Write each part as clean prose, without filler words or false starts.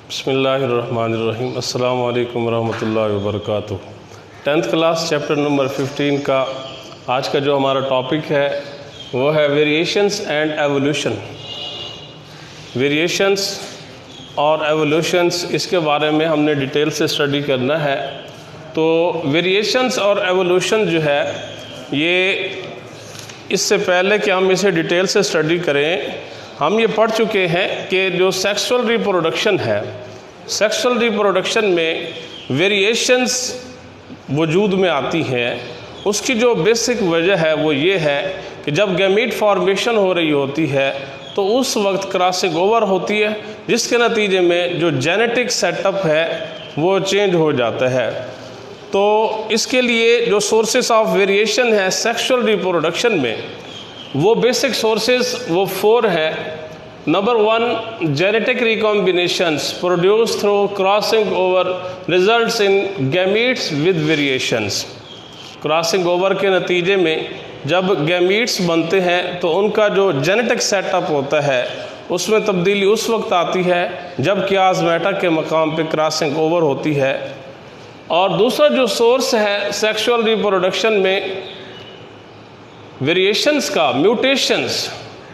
बिस्मिल्लाहिर्रहमानिर्रहीम। अस्सलामु अलैकुम वरहमतुल्लाहि वबरकातुहू। 10th क्लास चैप्टर नंबर 15 का आज का जो हमारा टॉपिक है वो है वेरिएशंस एंड एवोल्यूशन। वेरिएशंस और एवोल्यूशंस, इसके बारे में हमने डिटेल से स्टडी करना है। तो वेरिएशंस और एवोल्यूशन जो है ये, इससे पहले कि हम इसे डिटेल से स्टडी करें, हम ये पढ़ चुके हैं कि जो सेक्सुअल रिप्रोडक्शन है, सेक्सुअल रिप्रोडक्शन में वेरिएशंस वजूद में आती हैं। उसकी जो बेसिक वजह है वो ये है कि जब गैमीट फॉर्मेशन हो रही होती है तो उस वक्त क्रॉसिंग ओवर होती है, जिसके नतीजे में जो जेनेटिक सेटअप है वो चेंज हो जाता है। तो इसके लिए जो सोर्सेस ऑफ वेरिएशन है सेक्सुअल रिप्रोडक्शन में, वो बेसिक सोर्सेज वो 4 हैं। Number 1, genetic recombinations produce through crossing over results in gametes with variations. Crossing over के नतीजे में जब गैमीट्स बनते हैं तो उनका जो जेनेटिक सेटअप होता है उसमें तब्दीली उस वक्त आती है जब क्याज़मेटा के मकाम पे क्रॉसिंग ओवर होती है। और दूसरा जो सोर्स है सेक्सुअल रिप्रोडक्शन में वेरिएशंस का,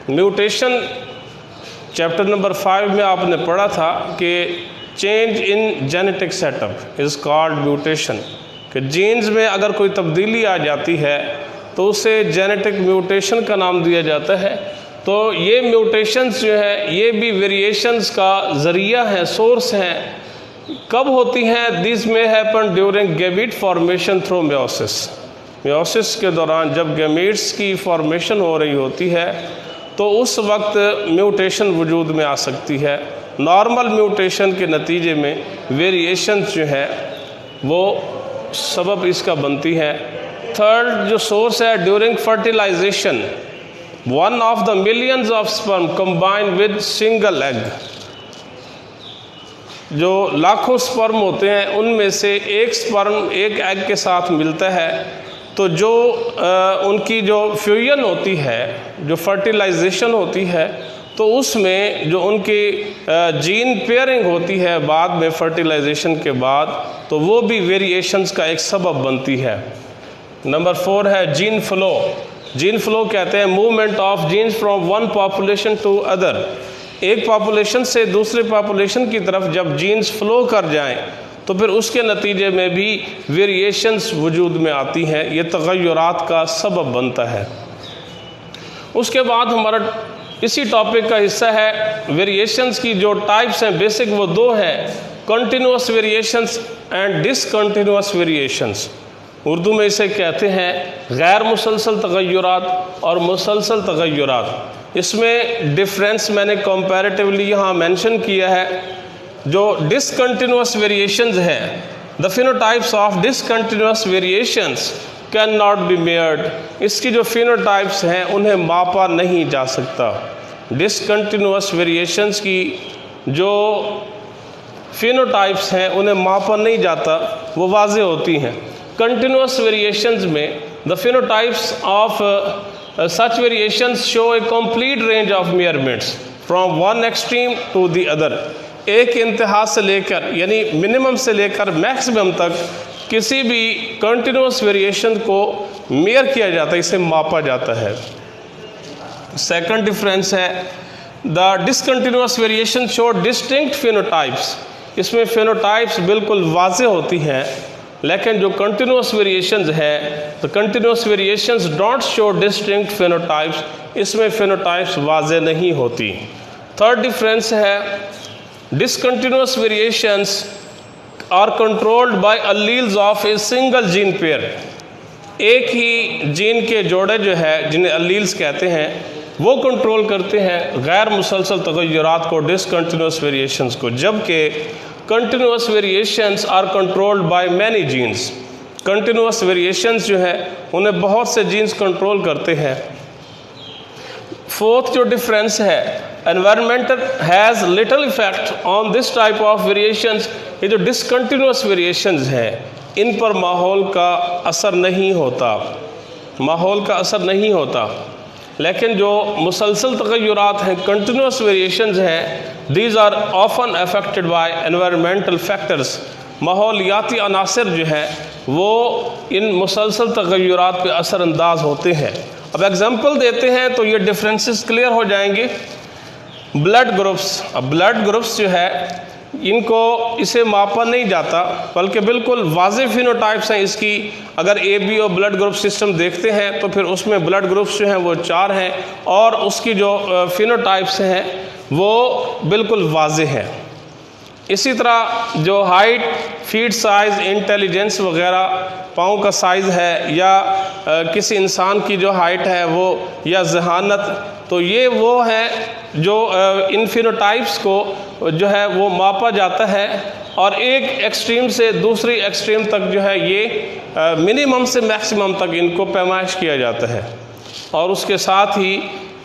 म्यूटेशन चैप्टर नंबर 5 में आपने पढ़ा था कि change in genetic setup is called mutation, कि जीन्स में अगर कोई तब्दीली आ जाती है तो उसे जेनेटिक म्यूटेशन का नाम दिया जाता है। तो ये म्यूटेशंस जो है ये भी वेरिएशंस का ज़रिया है, सोर्स हैं। कब होती हैं? दिस में happen during gamete formation through meiosis. Meiosis के दौरान जब गैमीट्स की फॉर्मेशन हो रही होती है तो उस वक्त म्यूटेशन वजूद में आ सकती है। नॉर्मल म्यूटेशन के नतीजे में वेरिएशन जो है वो सबब इसका बनती है। थर्ड जो सोर्स है, during fertilization one of the millions of sperm combine with single egg. जो लाखों स्पर्म होते हैं उनमें से एक स्पर्म एक एग के साथ मिलता है, तो जो उनकी जो फ्यूजन होती है, जो फर्टिलाइजेशन होती है, तो उसमें जो उनकी जीन पेयरिंग होती है बाद में फर्टिलाइजेशन के बाद, तो वो भी वेरिएशंस का एक सबब बनती है। नंबर 4 है जीन फ्लो। जीन फ्लो कहते हैं movement of genes from one population to other. एक पॉपुलेशन से दूसरे पॉपुलेशन की तरफ जब जीन्स फ्लो कर जाएं तो फिर उसके नतीजे में भी वेरिएशंस वजूद में आती हैं। ये तग़य्युरात का सबब बनता है। उसके बाद हमारा इसी टॉपिक का हिस्सा है वेरिएशंस की जो टाइप्स हैं, बेसिक वो 2 हैं, continuous variations and discontinuous variations. Urdu में इसे कहते हैं गैर मुसलसल तग़य्युरात और मुसलसल तग़य्युरात। इसमें डिफरेंस मैंने कंपैरेटिवली यहाँ मेंशन किया है। जो डिसकंटिन्यूअस वेरिएशंस है, the phenotypes of discontinuous variations can not be measured. इसकी जो फिनोटाइप्स हैं उन्हें मापा नहीं जा सकता। डिसकंटिन्यूअस वेरिएशंस की जो फिनोटाइप्स हैं उन्हें मापा नहीं जाता, वो वाज़े होती हैं। कंटिन्यूअस वेरिएशंस में the phenotypes of such variations show a complete range of measurements from one extreme to the other। एक इंतहा से लेकर यानी मिनिमम से लेकर मैक्सिमम तक किसी भी कंटिन्यूअस वेरिएशन को मेयर किया जाता है, इसे मापा जाता है। सेकंड डिफरेंस है the discontinuous variation show distinct phenotypes. इसमें फिनोटाइप्स बिल्कुल वाज़े होती हैं, लेकिन जो कंटिन्यूअस वेरिएशंस है तो continuous variations don't show distinct phenotypes. इसमें फिनोटाइप्स वाज़े नहीं होती। थर्ड डिफरेंस है discontinuous variations are controlled by alleles of a single gene pair. एक ही जीन के जोड़े जो है जिन्हें अलील्स कहते हैं वो कंट्रोल करते हैं गैर मुसलसल तग़य्युरात को, डिसकंटिन्यूअस वेरिएशंस को, जबकि continuous variations are controlled by many genes. Continuous variations जो है उन्हें बहुत से जीन्स कंट्रोल करते हैं। फोर्थ जो डिफरेंस है, environment has little effect on this type of variations. ये जो डिसकंटिन्यूअस वेरिएशंस हैं इन पर माहौल का असर नहीं होता, माहौल का असर नहीं होता। लेकिन जो मुसलसल तग़य्युरात हैं, कंटिन्यूस वेरिएशंस हैं, these are often affected by environmental factors. माहौलियाती अनासर जो है वो इन मुसलसल तग़य्युरात पे असरअंदाज होते हैं। अब एग्जांपल देते हैं तो ये डिफरेंसेस क्लियर हो जाएंगे। ब्लड ग्रुप्स, अब ब्लड ग्रुप्स जो है इनको इसे मापा नहीं जाता, बल्कि बिल्कुल वाज़ेह फिनोटाइप्स हैं इसकी। अगर AB और ब्लड ग्रुप सिस्टम देखते हैं तो फिर उसमें ब्लड ग्रुप्स जो हैं वो 4 हैं और उसकी जो फिनोटाइप्स हैं वो बिल्कुल वाज़ेह हैं। इसी तरह जो हाइट, फीट साइज़, इंटेलिजेंस वगैरह, पाँव का साइज़ है या किसी इंसान की जो हाइट है वो या ज़हानत, तो ये वो है जो इन फिनोटाइप्स को जो है वो मापा जाता है और एक एक्सट्रीम से दूसरी एक्सट्रीम तक जो है ये मिनिमम से मैक्सिमम तक इनको पैमाइश किया जाता है। और उसके साथ ही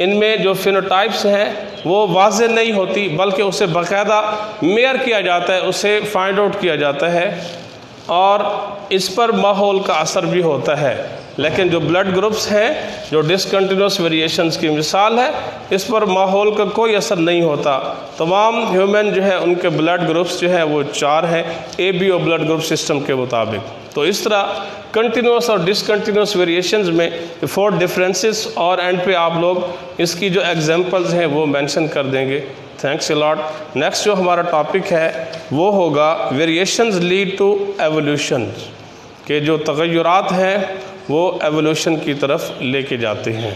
इनमें जो फिनोटाइप्स हैं वो वाज़ेह नहीं होती, बल्कि उसे बाकायदा मेयर किया जाता है, उसे फाइंड आउट किया जाता है और इस पर माहौल का असर भी होता है। लेकिन जो ब्लड ग्रुप्स हैं, जो डिसकंटिन्यूस वेरिएशंस की मिसाल है, इस पर माहौल का कोई असर नहीं होता। तमाम ह्यूमन जो है उनके ब्लड ग्रुप्स जो है वो 4 हैं AB और ब्लड ग्रुप सिस्टम के मुताबिक। तो इस तरह कंटिन्यूस और डिसकंटिन्यूस वेरिएशंस में 4 डिफरेंसेस और एंड पे आप लोग इसकी जो एग्जांपल्स हैं वो मेंशन कर देंगे। Thanks a lot. नेक्स्ट जो हमारा टॉपिक है वो होगा वेरिएशंस लीड टू एवोल्यूशन, के जो तग़य्युरात हैं वो एवोल्यूशन की तरफ लेके जाते हैं।